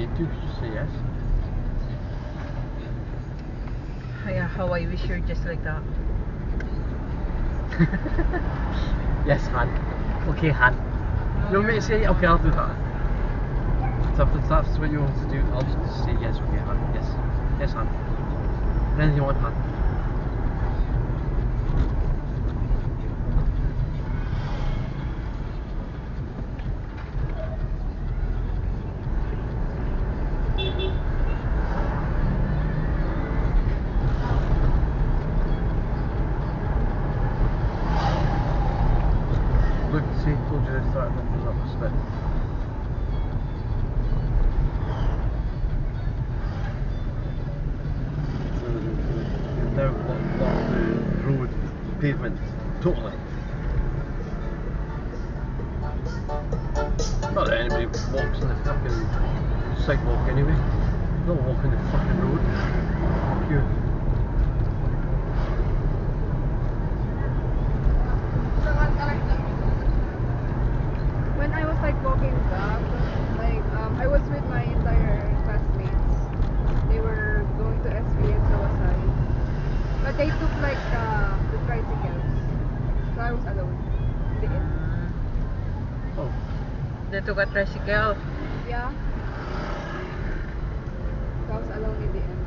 need to, just say yes. Yeah, how I wish you're just like that. Yes, Han. Okay, Han. You want me to say, okay, I'll do that. So if that's what you want to do, I'll just say yes, okay, Han. Yes. Yes, Han. Anything you want, Han. Look, see, told you to start opening up a bit. Now block the road pavement totally. Not that anybody walks on the fucking sidewalk anyway. They'll walk on the fucking road. Fuck you. When I was like walking back, like I was with my entire classmates. They were going to SVS, so was I. But they took like the tricycles. So I was alone in the end. Oh. They took a tricycle. Yeah. So I was alone in the end.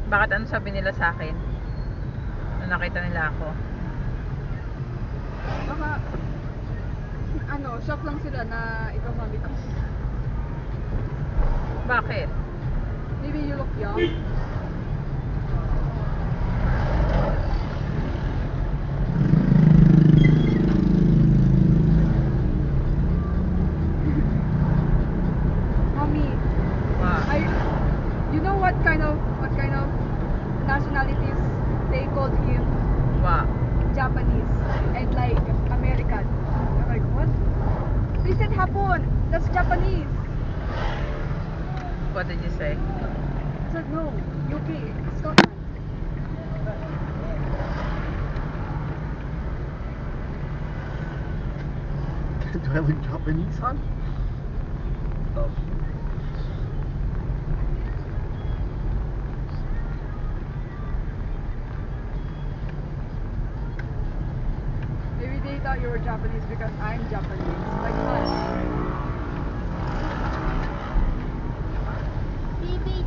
Bakit ano sabi nila sa akin? Nung nakita nila ako. Baka, ano, shock lang sila na ikaw mabit ako. Bakit? Maybe you look young. Mommy, Wow. you know what kind of nationalities they called him? Wow. Japanese and like American. I'm like, what? They said Hapon. That's Japanese. What did you say? I said no, UK, Scotland. Do I look Japanese, Han? Oh. Maybe they thought you were Japanese because I'm Japanese. Like what? Baby,